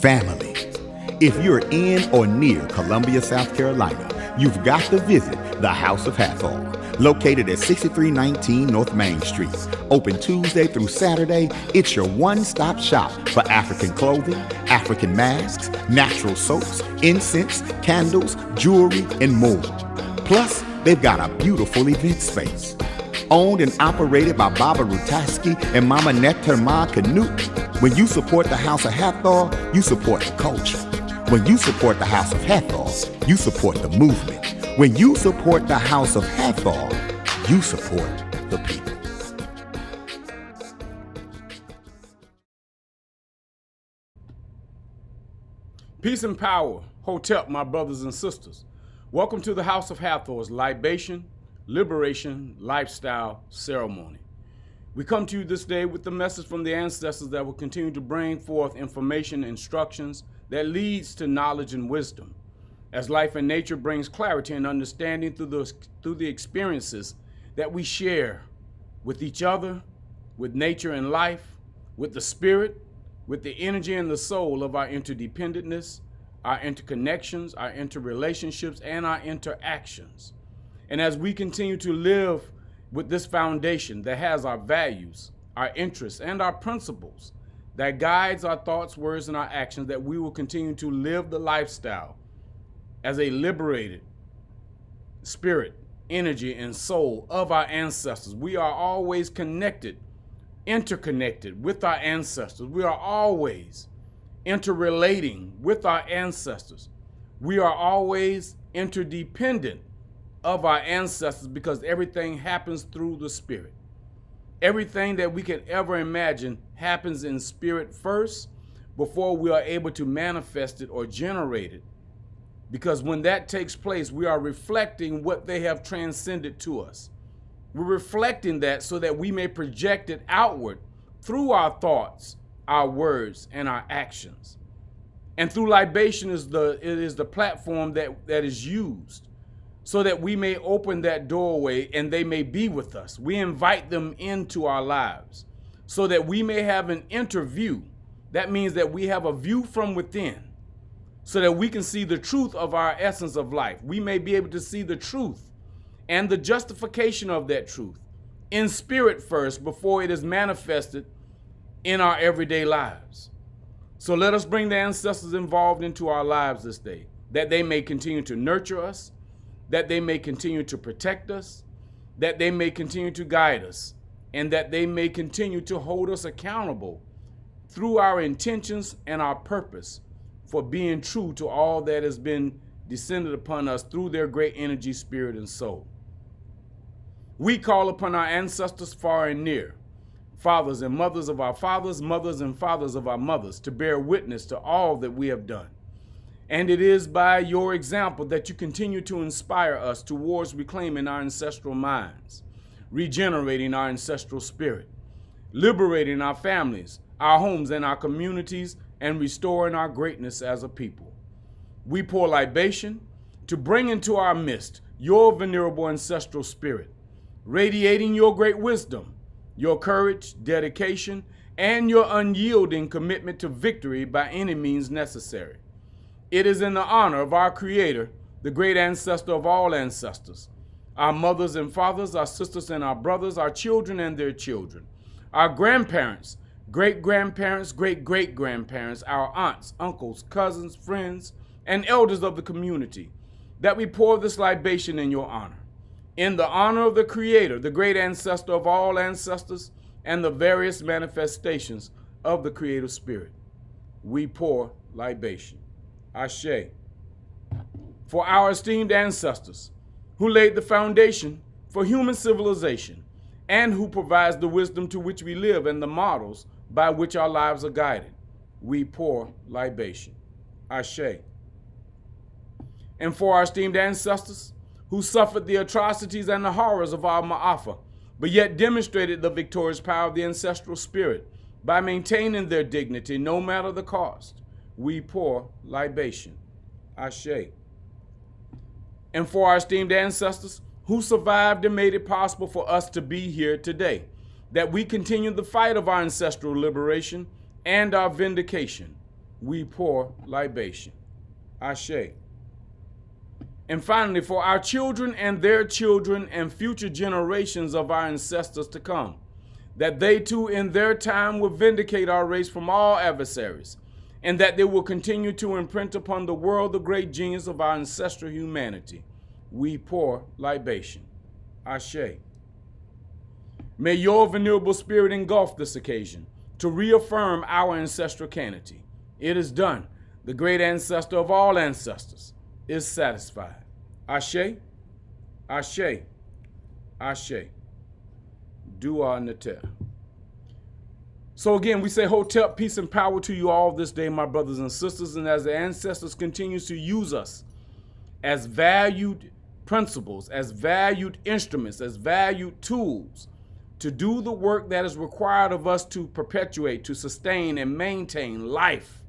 family. If you're in or near Columbia, South Carolina, you've got to visit the House of Hathor, located at 6319 North Main Street. Open Tuesday through Saturday, it's your one-stop shop for African clothing, African masks, natural soaps, incense, candles, jewelry, and more. Plus, they've got a beautiful event space. Owned and operated by Baba Rutaski and Mama Neterma Canute. When you support the House of Hathor, you support the culture. When you support the House of Hathor, you support the movement. When you support the House of Hathor, you support the people. Peace and power, Hotep, my brothers and sisters. Welcome to the House of Hathor's Libation, Liberation, Lifestyle Ceremony. We come to you this day with the message from the ancestors that will continue to bring forth information, instructions that leads to knowledge and wisdom. As life and nature brings clarity and understanding through the experiences that we share with each other, with nature and life, with the spirit, with the energy and the soul of our interdependentness, our interconnections, our interrelationships, and our interactions. And as we continue to live with this foundation that has our values, our interests, and our principles that guides our thoughts, words, and our actions, that we will continue to live the lifestyle as a liberated spirit, energy, and soul of our ancestors. We are always connected, interconnected with our ancestors. We are always interrelating with our ancestors. We are always interdependent of our ancestors because everything happens through the spirit. Everything that we can ever imagine happens in spirit first before we are able to manifest it or generate it. Because when that takes place, we are reflecting what they have transcended to us. We're reflecting that so that we may project it outward through our thoughts, our words, and our actions. And through libation it is the platform that is used so that we may open that doorway and they may be with us. We invite them into our lives so that we may have an interview. That means that we have a view from within so that we can see the truth of our essence of life. We may be able to see the truth and the justification of that truth in spirit first before it is manifested in our everyday lives. So let us bring the ancestors involved into our lives this day, that they may continue to nurture us, that they may continue to protect us, that they may continue to guide us, and that they may continue to hold us accountable through our intentions and our purpose for being true to all that has been descended upon us through their great energy, spirit, and soul. We call upon our ancestors far and near, fathers and mothers of our fathers, mothers and fathers of our mothers, to bear witness to all that we have done. And it is by your example that you continue to inspire us towards reclaiming our ancestral minds, regenerating our ancestral spirit, liberating our families, our homes, and our communities, and restoring our greatness as a people. We pour libation to bring into our midst your venerable ancestral spirit, radiating your great wisdom, your courage, dedication, and your unyielding commitment to victory by any means necessary. It is in the honor of our Creator, the great ancestor of all ancestors, our mothers and fathers, our sisters and our brothers, our children and their children, our grandparents, great-grandparents, great-great-grandparents, our aunts, uncles, cousins, friends, and elders of the community, that we pour this libation in your honor. In the honor of the Creator, the great ancestor of all ancestors, and the various manifestations of the creative spirit, we pour libation. Ashe. For our esteemed ancestors who laid the foundation for human civilization and who provides the wisdom to which we live and the models by which our lives are guided, we pour libation. Ashe. And for our esteemed ancestors who suffered the atrocities and the horrors of our Ma'afa, but yet demonstrated the victorious power of the ancestral spirit by maintaining their dignity no matter the cost, we pour libation. Ashe. And for our esteemed ancestors who survived and made it possible for us to be here today, that we continue the fight of our ancestral liberation and our vindication, we pour libation. Ashe. And finally, for our children and their children and future generations of our ancestors to come, that they too in their time will vindicate our race from all adversaries, and that they will continue to imprint upon the world the great genius of our ancestral humanity. We pour libation. Ashe. May your venerable spirit engulf this occasion to reaffirm our ancestral canity. It is done. The great ancestor of all ancestors is satisfied. Ashe, Ashe, Ashe. Dua Neter. So again, we say Hotep, peace and power to you all this day, my brothers and sisters. And as the ancestors continues to use us as valued principles, as valued instruments, as valued tools to do the work that is required of us to perpetuate, to sustain, and maintain life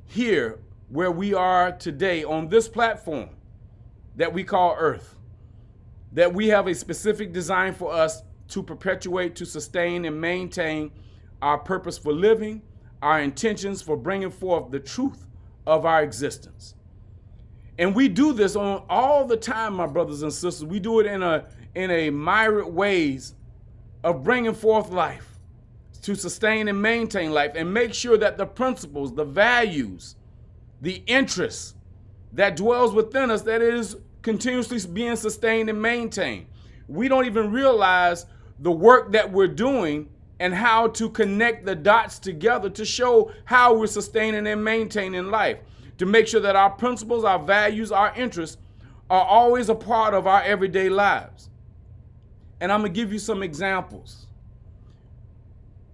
here where we are today on this platform that we call Earth, that we have a specific design for us to perpetuate, to sustain, and maintain our purpose for living, our intentions for bringing forth the truth of our existence. And we do this on all the time, my brothers and sisters. We do it in a myriad ways of bringing forth life, to sustain and maintain life, and make sure that the principles, the values, the interests that dwells within us, that it is continuously being sustained and maintained. We don't even realize the work that we're doing and how to connect the dots together to show how we're sustaining and maintaining life, to make sure that our principles, our values, our interests are always a part of our everyday lives. And I'm gonna give you some examples.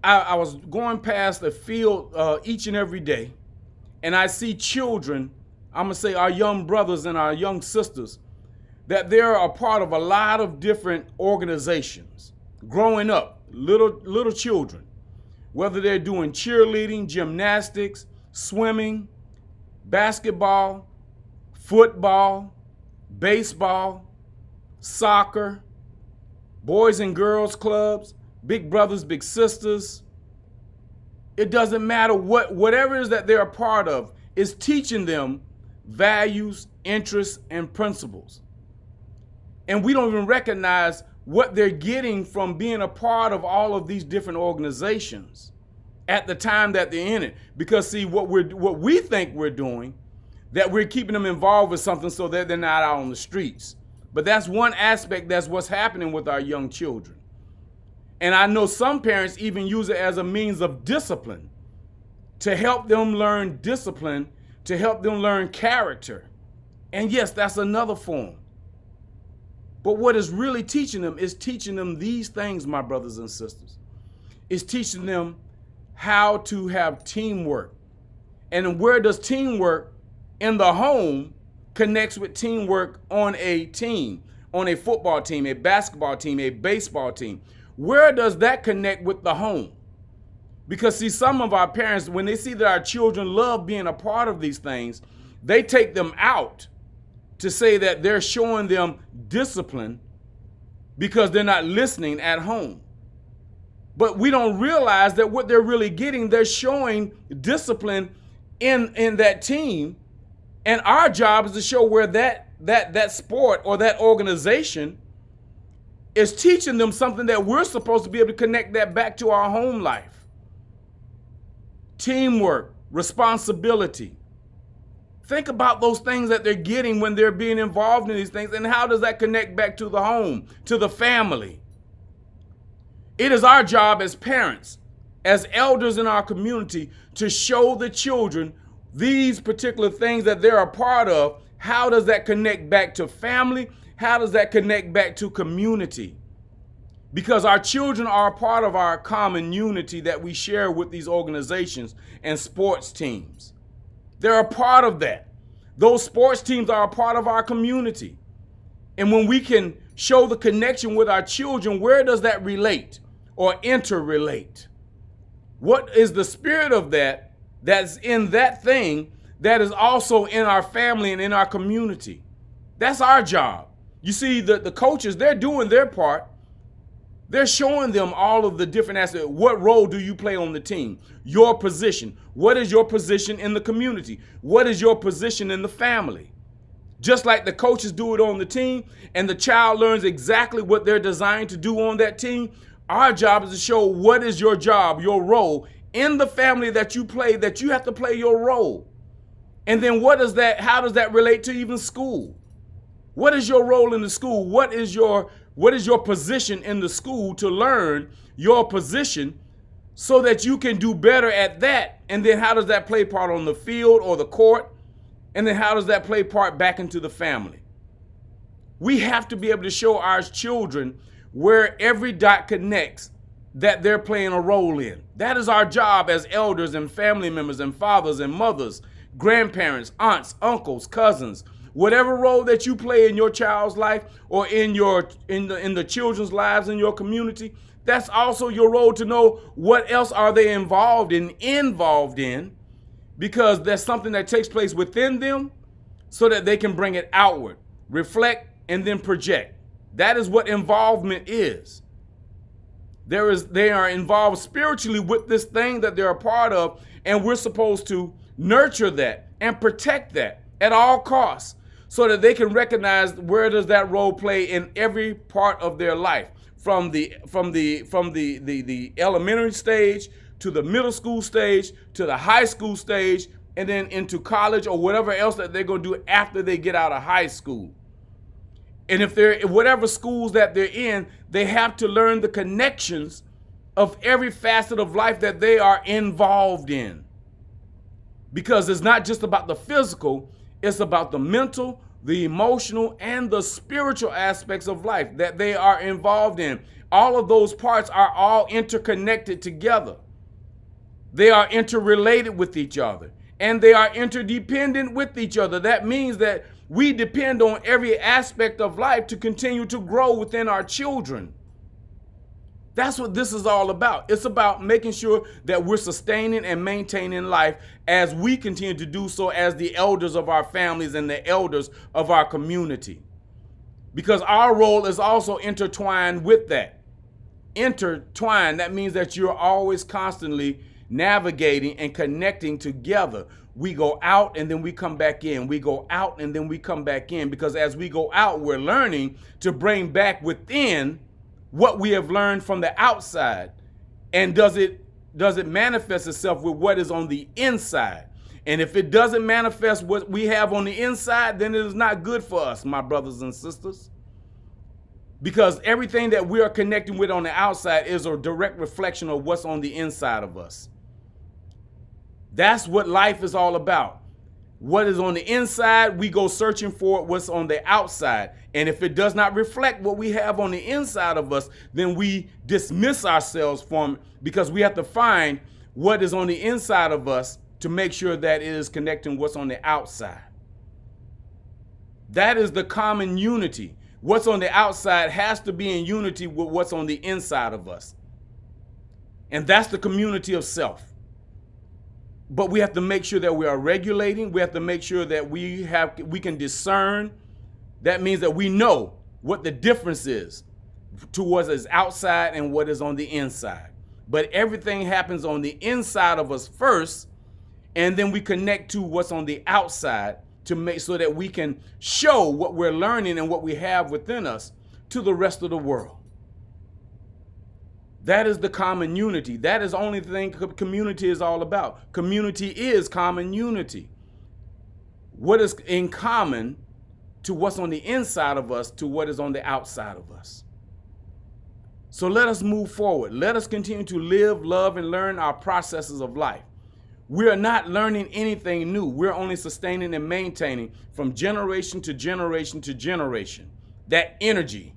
I was going past the field each and every day, and I see children, I'm gonna say our young brothers and our young sisters, that they're a part of a lot of different organizations. Growing up, little children, whether they're doing cheerleading, gymnastics, swimming, basketball, football, baseball, soccer, boys and girls clubs, big brothers, big sisters. It doesn't matter whatever it is that they're a part of, is teaching them values, interests, and principles. And we don't even recognize what they're getting from being a part of all of these different organizations at the time that they're in it. Because see, what we think we're doing, that we're keeping them involved with something so that they're not out on the streets. But that's one aspect, that's what's happening with our young children. And I know some parents even use it as a means of discipline, to help them learn discipline, to help them learn character. And yes, that's another form. But what is really teaching them is teaching them these things, my brothers and sisters. It's teaching them how to have teamwork. And where does teamwork in the home connects with teamwork on a team, on a football team, a basketball team, a baseball team? Where does that connect with the home? Because see, some of our parents, when they see that our children love being a part of these things, they take them out to say that they're showing them discipline because they're not listening at home. But we don't realize that what they're really getting, they're showing discipline in that team. And our job is to show where that sport or that organization is teaching them something that we're supposed to be able to connect that back to our home life. Teamwork, responsibility. Think about those things that they're getting when they're being involved in these things, and how does that connect back to the home, to the family? It is our job as parents, as elders in our community, to show the children these particular things that they're a part of. How does that connect back to family? How does that connect back to community? Because our children are a part of our common unity that we share with these organizations and sports teams. They're a part of that. Those sports teams are a part of our community. And when we can show the connection with our children, where does that relate or interrelate? What is the spirit of that that's in that thing that is also in our family and in our community? That's our job. You see, the coaches, they're doing their part, They're showing them all of the different aspects. What role do you play on the team? Your position. What is your position in the community? What is your position in the family? Just like the coaches do it on the team and the child learns exactly what they're designed to do on that team, our job is to show what is your job, your role in the family that you play, that you have to play your role. And then how does that relate to even school? What is your role in the school? What is your position in the school to learn your position so that you can do better at that? And then how does that play part on the field or the court? And then how does that play part back into the family? We have to be able to show our children where every dot connects that they're playing a role in. That is our job as elders and family members and fathers and mothers, grandparents, aunts, uncles, cousins. Whatever role that you play in your child's life or in the children's lives in your community, that's also your role to know what else are they involved in, because there's something that takes place within them so that they can bring it outward, reflect, and then project. That is what involvement is. They are involved spiritually with this thing that they're a part of, and we're supposed to nurture that and protect that at all costs so that they can recognize where does that role play in every part of their life, from the elementary stage to the middle school stage to the high school stage, and then into college or whatever else that they're going to do after they get out of high school. And if they're whatever schools that they're in, they have to learn the connections of every facet of life that they are involved in. Because it's not just about the physical, it's about the mental, the emotional, and the spiritual aspects of life that they are involved in. All of those parts are all interconnected together. They are interrelated with each other, and they are interdependent with each other. That means that we depend on every aspect of life to continue to grow within our children. That's what this is all about. It's about making sure that we're sustaining and maintaining life as we continue to do so as the elders of our families and the elders of our community. Because our role is also intertwined with that. Intertwined, that means that you're always constantly navigating and connecting together. We go out and then we come back in. We go out and then we come back in, because as we go out, we're learning to bring back within what we have learned from the outside. And does it manifest itself with what is on the inside? And if it doesn't manifest what we have on the inside, then it is not good for us, my brothers and sisters. Because everything that we are connecting with on the outside is a direct reflection of what's on the inside of us. That's what life is all about. What is on the inside, we go searching for what's on the outside. And if it does not reflect what we have on the inside of us, then we dismiss ourselves from it, because we have to find what is on the inside of us to make sure that it is connecting what's on the outside. That is the common unity. What's on the outside has to be in unity with what's on the inside of us. And that's the community of self. But we have to make sure that we are regulating. We have to make sure that we can discern. That means that we know what the difference is to what is outside and what is on the inside. But everything happens on the inside of us first, and then we connect to what's on the outside to make so that we can show what we're learning and what we have within us to the rest of the world. That is the common unity. That is the only thing community is all about. Community is common unity. What is in common to what's on the inside of us to what is on the outside of us. So let us move forward. Let us continue to live, love, and learn our processes of life. We are not learning anything new. We're only sustaining and maintaining from generation to generation to generation. That energy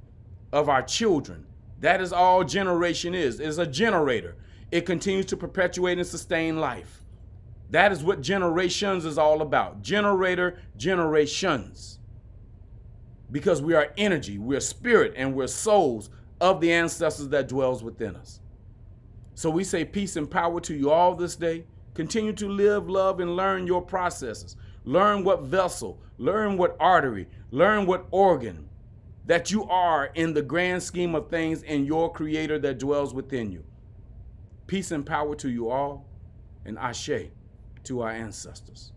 of our children. That is all generation is. It is a generator. It continues to perpetuate and sustain life. That is what generations is all about. Generator, generations. Because we are energy, we're spirit, and we're souls of the ancestors that dwells within us. So we say peace and power to you all this day. Continue to live, love, and learn your processes. Learn what vessel, learn what artery, learn what organ that you are in the grand scheme of things in your Creator that dwells within you. Peace and power to you all, and ashe to our ancestors.